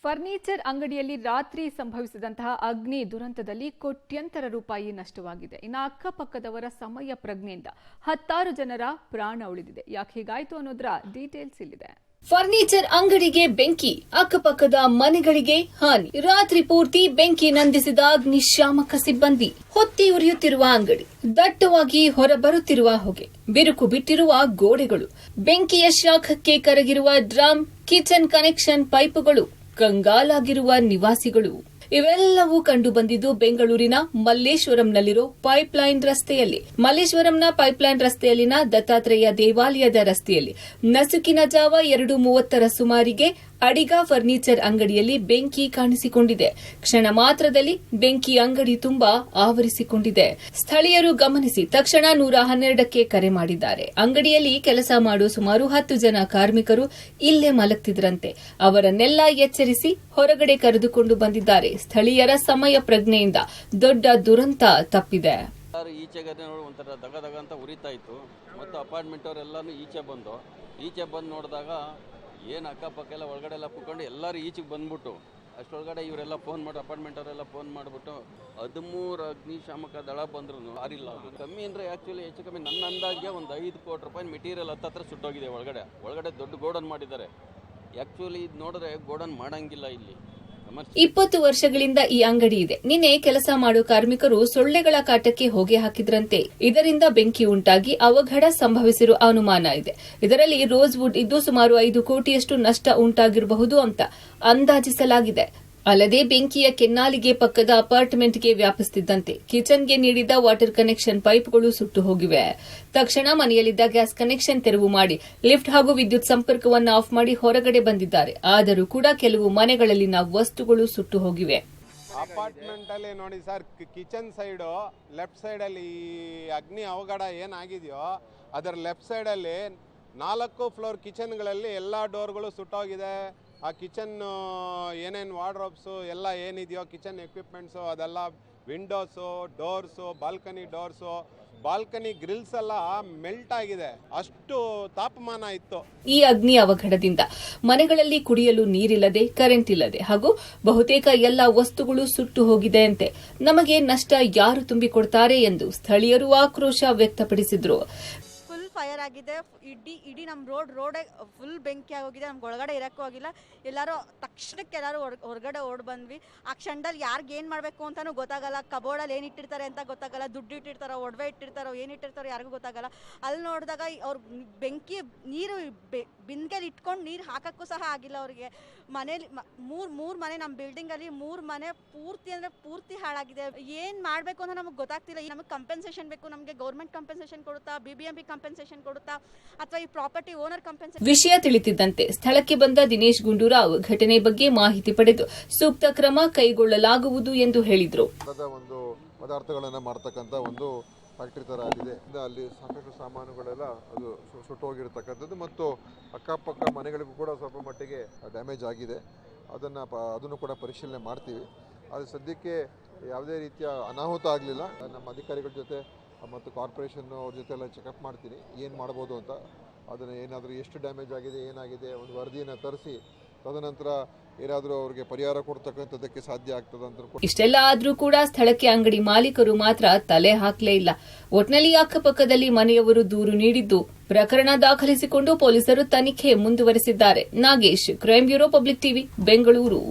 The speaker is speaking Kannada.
ಫರ್ನಿಚರ್ ಅಂಗಡಿಯಲ್ಲಿ ರಾತ್ರಿ ಸಂಭವಿಸಿದಂತಹ ಅಗ್ನಿ ದುರಂತದಲ್ಲಿ ಕೋಟ್ಯಂತರ ರೂಪಾಯಿ ನಷ್ಟವಾಗಿದೆ. ಇನ್ನು ಅಕ್ಕಪಕ್ಕದವರ ಸಮಯ ಪ್ರಜ್ಞೆಯಿಂದ 10 ಜನರ ಪ್ರಾಣ ಉಳಿದಿದೆ. ಯಾಕೆ ಹೀಗಾಯಿತು ಅನ್ನೋದರ ಡೀಟೇಲ್ಸ್ ಇಲ್ಲಿದೆ. ಫರ್ನಿಚರ್ ಅಂಗಡಿಗೆ ಬೆಂಕಿ, ಅಕ್ಕಪಕ್ಕದ ಮನೆಗಳಿಗೆ ಹಾನಿ. ರಾತ್ರಿ ಪೂರ್ತಿ ಬೆಂಕಿ ನಂದಿಸಿದ ಅಗ್ನಿಶಾಮಕ ಸಿಬ್ಬಂದಿ. ಹೊತ್ತಿ ಉರಿಯುತ್ತಿರುವ ಅಂಗಡಿ, ದಟ್ಟವಾಗಿ ಹೊರಬರುತ್ತಿರುವ ಹೊಗೆ, ಬಿರುಕು ಬಿಟ್ಟಿರುವ ಗೋಡೆಗಳು, ಬೆಂಕಿಯ ಶಾಖಕ್ಕೆ ಕರಗಿರುವ ಡ್ರಮ್, ಕಿಚನ್ ಕನೆಕ್ಷನ್ ಪೈಪುಗಳು, ಕಂಗಾಲಾಗಿರುವ ನಿವಾಸಿಗಳು. ಇವೆಲ್ಲವೂ ಕಂಡು ಬಂದಿದ್ದು ಬೆಂಗಳೂರಿನ ಮಲ್ಲೇಶ್ವರಂನಲ್ಲಿರೋ ಪೈಪ್ಲೈನ್ ರಸ್ತೆಯಲ್ಲಿ. ಮಲ್ಲೇಶ್ವರಂನ ಪೈಪ್ಲೈನ್ ರಸ್ತೆಯಲ್ಲಿನ ದತ್ತಾತ್ರೇಯ ದೇವಾಲಯದ ರಸ್ತೆಯಲ್ಲಿ ನಸುಕಿನ ಜಾವ 2:30 ಸುಮಾರಿಗೆ ಅಡಿಗ ಫರ್ನಿಚರ್ ಅಂಗಡಿಯಲ್ಲಿ ಬೆಂಕಿ ಕಾಣಿಸಿಕೊಂಡಿದೆ. ಕ್ಷಣ ಮಾತ್ರದಲ್ಲಿ ಬೆಂಕಿ ಅಂಗಡಿ ತುಂಬಾ ಆವರಿಸಿಕೊಂಡಿದೆ. ಸ್ಥಳೀಯರು ಗಮನಿಸಿ ತಕ್ಷಣ 112ಕ್ಕೆ ಕರೆ ಮಾಡಿದ್ದಾರೆ. ಅಂಗಡಿಯಲ್ಲಿ ಕೆಲಸ ಮಾಡುವ ಸುಮಾರು 10 ಜನ ಕಾರ್ಮಿಕರು ಇಲ್ಲೇ ಮಲಗ್ತಿದ್ರಂತೆ. ಅವರನ್ನೆಲ್ಲ ಎಚ್ಚರಿಸಿ ಹೊರಗಡೆ ಕರೆದುಕೊಂಡು ಬಂದಿದ್ದಾರೆ. ಸ್ಥಳೀಯರ ಸಮಯ ಪ್ರಜ್ಞೆಯಿಂದ ದೊಡ್ಡ ದುರಂತ ತಪ್ಪಿದೆ. ಈಚೆಗೆ ಒಂಥರ ದಗ ಅಂತ ಉರಿತಾ ಇತ್ತು ಮತ್ತು ಅಪಾರ್ಟ್ಮೆಂಟ್ ಅವರೆಲ್ಲಾನು ಈಚೆ ಬಂದು ನೋಡಿದಾಗ ಏನು ಅಕ್ಕಪಕ್ಕ ಎಲ್ಲ ಒಳಗಡೆ ಎಲ್ಲ ಕುತ್ಕೊಂಡು ಎಲ್ಲರೂ ಈಚೆಗೆ ಬಂದ್ಬಿಟ್ಟು ಅಷ್ಟೊಳಗಡೆ ಇವರೆಲ್ಲ ಫೋನ್ ಮಾಡಿ ಅಪಾರ್ಟ್ಮೆಂಟ್ ಅವರೆಲ್ಲ ಫೋನ್ ಮಾಡಿಬಿಟ್ಟು 13 ಅಗ್ನಿಶಾಮಕ ದಳ ಬಂದ್ರು ಆರಿಲ್ಲ. ಕಮ್ಮಿ ಅಂದರೆ ಆ್ಯಕ್ಚುಲಿ ಹೆಚ್ಚು ಕಮ್ಮಿ ನನ್ನ ಅಂದಾಜಿಗೆ ಒಂದು 5 ಕೋಟಿ ರೂಪಾಯಿ ಮೆಟೀರಿಯಲ್ ಹತ್ರ ಸುಟ್ಟೋಗಿದೆ. ಒಳಗಡೆ ದೊಡ್ಡ ಗೋಡನ್ ಮಾಡಿದ್ದಾರೆ. ಆ್ಯಕ್ಚುಲಿ ಇದು ನೋಡಿದ್ರೆ ಗೋಡನ್ ಮಾಡಂಗಿಲ್ಲ ಇಲ್ಲಿ. 20 ವರ್ಷಗಳಿಂದ ಈ ಅಂಗಡಿ ಇದೆ. ನಿನ್ನೆ ಕೆಲಸ ಮಾಡುವ ಕಾರ್ಮಿಕರು ಸೊಳ್ಳೆಗಳ ಕಾಟಕ್ಕೆ ಹೊಗೆ ಹಾಕಿದ್ರಂತೆ. ಇದರಿಂದ ಬೆಂಕಿ ಉಂಟಾಗಿ ಅವಘಡ ಸಂಭವಿಸಿರುವ ಅನುಮಾನ ಇದೆ. ಇದರಲ್ಲಿ ರೋಸ್ವುಡ್ ಇದ್ದು ಸುಮಾರು 5 ಕೋಟಿಯಷ್ಟು ನಷ್ಟ ಉಂಟಾಗಿರಬಹುದು ಅಂತ ಅಂದಾಜಿಸಲಾಗಿದೆ. ಅಲ್ಲದೆ ಬೆಂಕಿಯ ಕೆನ್ನಾಲಿಗೆ ಪಕ್ಕದ ಅಪಾರ್ಟ್ಮೆಂಟ್ಗೆ ವ್ಯಾಪಿಸುತ್ತಿದ್ದಂತೆ ಕಿಚನ್ಗೆ ನೀಡಿದ ವಾಟರ್ ಕನೆಕ್ಷನ್ ಪೈಪ್ಗಳು ಸುಟ್ಟು ಹೋಗಿವೆ. ತಕ್ಷಣ ಮನೆಯಲ್ಲಿದ್ದ ಗ್ಯಾಸ್ ಕನೆಕ್ಷನ್ ತೆರವು ಮಾಡಿ ಲಿಫ್ಟ್ ಹಾಗೂ ವಿದ್ಯುತ್ ಸಂಪರ್ಕವನ್ನು ಆಫ್ ಮಾಡಿ ಹೊರಗಡೆ ಬಂದಿದ್ದಾರೆ. ಆದರೂ ಕೂಡ ಕೆಲವು ಮನೆಗಳಲ್ಲಿನ ವಸ್ತುಗಳು ಸುಟ್ಟು ಹೋಗಿವೆ. ಅಪಾರ್ಟ್ಮೆಂಟ್ ಅಲ್ಲಿ ನೋಡಿ sir, kitchen side left side ಅಲ್ಲಿ ಅಗ್ನಿ ಅವಘಡ ಏನಾಗಿದೆಯೋ ಅದರ ಲೆಫ್ಟ್ ಸೈಡ್ ಅಲ್ಲಿ 4 ಫ್ಲೋರ್ ಕಿಚನ್ಗಳಲ್ಲಿ ಎಲ್ಲಾ ಡೋರ್ಗಳು ಸುಟ್ಟೋಗಿದೆ. ಆ ಕಿಚನ್ ಏನೇನು ವಾರ್ಡ್ರೋಬ್ಸು ಎಲ್ಲ ಏನಿದೆಯೋ ಕಿಚನ್ ಎಕ್ವಿಪ್ಮೆಂಟ್ಸು ಅದೆಲ್ಲ, ವಿಂಡೋಸು, ಡೋರ್ಸು, ಬಾಲ್ಕನಿ ಗ್ರಿಲ್ಸ್ ಎಲ್ಲ ಮೆಲ್ಟ್ ಆಗಿದೆ. ಅಷ್ಟು ತಾಪಮಾನ ಇತ್ತು. ಈ ಅಗ್ನಿ ಅವಘಡದಿಂದ ಮನೆಗಳಲ್ಲಿ ಕುಡಿಯಲು ನೀರಿಲ್ಲದೆ, ಕರೆಂಟ್ ಇಲ್ಲದೆ ಹಾಗೂ ಬಹುತೇಕ ಎಲ್ಲಾ ವಸ್ತುಗಳು ಸುಟ್ಟು ಹೋಗಿದೆಯಂತೆ. ನಮಗೆ ನಷ್ಟ ಯಾರು ತುಂಬಿಕೊಡ್ತಾರೆ ಎಂದು ಸ್ಥಳೀಯರು ಆಕ್ರೋಶ ವ್ಯಕ್ತಪಡಿಸಿದ್ರು. ಫೈರ್ ಆಗಿದೆ. ಇಡೀ ನಮ್ಮ ರೋಡೇ ಫುಲ್ ಬೆಂಕಿ ಆಗೋಗಿದೆ. ನಮ್ಗೆ ಒಳಗಡೆ ಇರೋಕ್ಕೂ ಆಗಿಲ್ಲ. ಎಲ್ಲರೂ ತಕ್ಷಣಕ್ಕೆ ಎಲ್ಲರೂ ಹೊರಗಡೆ ಓಡ್ ಬಂದ್ವಿ. ಆ ಕ್ಷಣದಲ್ಲಿ ಯಾರಿಗೆ ಏನು ಮಾಡಬೇಕು ಅಂತಲೂ ಗೊತ್ತಾಗಲ್ಲ. ಕಬೋರ್ಡಲ್ಲಿ ಏನು ಇಟ್ಟಿರ್ತಾರೆ ಅಂತ ಗೊತ್ತಾಗಲ್ಲ. ದುಡ್ಡು ಇಟ್ಟಿರ್ತಾರೋ, ಒಡವೆ ಇಟ್ಟಿರ್ತಾರೋ, ಏನು ಇಟ್ಟಿರ್ತಾರೋ ಯಾರಿಗೂ ಗೊತ್ತಾಗಲ್ಲ. ಅಲ್ಲಿ ನೋಡಿದಾಗ ಅವ್ರು ಬೆಂಕಿ ನೀರು ಬಿಂದಿಗೆಲಿ ಇಟ್ಕೊಂಡು ನೀರು ಹಾಕೋಕ್ಕೂ ಸಹ ಆಗಿಲ್ಲ ಅವ್ರಿಗೆ. ಮನೇಲಿ ಮೂರು ಮನೆ, ನಮ್ಮ ಬಿಲ್ಡಿಂಗಲ್ಲಿ 3 ಮನೆ ಪೂರ್ತಿ ಹಾಳಾಗಿದೆ. ಏನು ಮಾಡಬೇಕು ಅಂತ ನಮಗೆ ಗೊತ್ತಾಗ್ತಿಲ್ಲ. ನಮಗೆ ಕಂಪೆನ್ಸೇಷನ್ ಬೇಕು. ನಮಗೆ ಗೌರ್ಮೆಂಟ್ ಕಂಪೆನ್ಸೇಷನ್ ಕೊಡುತ್ತಾ, BBMP ಕಂಪೆನ್ಸೇಷನ್ ಕೊಡುತ್ತಾ, ಅಥವಾ ಈ ಪ್ರಾಪರ್ಟಿ ಓನರ್ ಕಂಪೆನ್ಸೇಷನ್. ವಿಷಯ ತಿಳಿತಿದ್ದಂತೆ ಸ್ಥಳಕ್ಕೆ ಬಂದ ದಿನೇಶ್ ಗುಂಡೂರಾವ್ ಘಟನೆ ಬಗ್ಗೆ ಮಾಹಿತಿ ಪಡೆದು ಸೂಕ್ತ ಕ್ರಮ ಕೈಗೊಳ್ಳಲಾಗುವುದು ಎಂದು ಹೇಳಿದರು. ಒಂದು ಪದಾರ್ಥಗಳನ್ನು ಮಾಡತಕ್ಕಂಥ ಒಂದು ಫ್ಯಾಕ್ಟರಿ ತರ ಆಗಿದೆ. ಅಲ್ಲಿ ಸಾಕಷ್ಟು ಸಾಮಾನುಗಳೆಲ್ಲ ಅದು ಸುಟ್ಟೋಗಿರತಕ್ಕಂಥದ್ದು ಮತ್ತು ಅಕ್ಕಪಕ್ಕ ಮನೆಗಳಿಗೂ ಕೂಡ ಸ್ವಲ್ಪ ಮಟ್ಟಿಗೆ ಡ್ಯಾಮೇಜ್ ಆಗಿದೆ. ಅದನ್ನು ಕೂಡ ಪರಿಶೀಲನೆ ಮಾಡ್ತೀವಿ. ಆದರೆ ಸದ್ಯಕ್ಕೆ ಯಾವುದೇ ರೀತಿಯ ಅನಾಹುತ ಆಗಲಿಲ್ಲ. ನಮ್ಮ ಅಧಿಕಾರಿಗಳ ಜೊತೆ ಮತ್ತು ಕಾರ್ಪೊರೇಷನ್ ಅವ್ರ ಜೊತೆ ಎಲ್ಲ ಚೆಕಪ್ ಮಾಡ್ತೀನಿ ಏನು ಮಾಡ್ಬೋದು ಅಂತ. ಅದನ್ನು ಏನಾದರೂ ಎಷ್ಟು ಡ್ಯಾಮೇಜ್ ಆಗಿದೆ, ಏನಾಗಿದೆ ಒಂದು ವರದಿಯನ್ನು ತರಿಸಿ ತದನಂತರ ಏನಾದರೂ ಅವರಿಗೆ ಪರಿಹಾರ ಕೊಡ್ತಕ್ಕಂಥದ್ದಕ್ಕೆ ಸಾಧ್ಯ ಆಗ್ತದಂತ. ಇಷ್ಟೆಲ್ಲ ಆದ್ರೂ ಕೂಡ ಸ್ಥಳಕ್ಕೆ ಅಂಗಡಿ ಮಾಲೀಕರು ಮಾತ್ರ ತಲೆ ಹಾಕಲೇ ಇಲ್ಲ. ಒಟ್ನಲ್ಲಿ ಅಕ್ಕಪಕ್ಕದಲ್ಲಿ ಮನೆಯವರು ದೂರು ನೀಡಿದ್ದು ಪ್ರಕರಣ ದಾಖಲಿಸಿಕೊಂಡು ಪೊಲೀಸರು ತನಿಖೆ ಮುಂದುವರೆಸಿದ್ದಾರೆ. Nagesh, crime bureau, public TV, Bengaluru.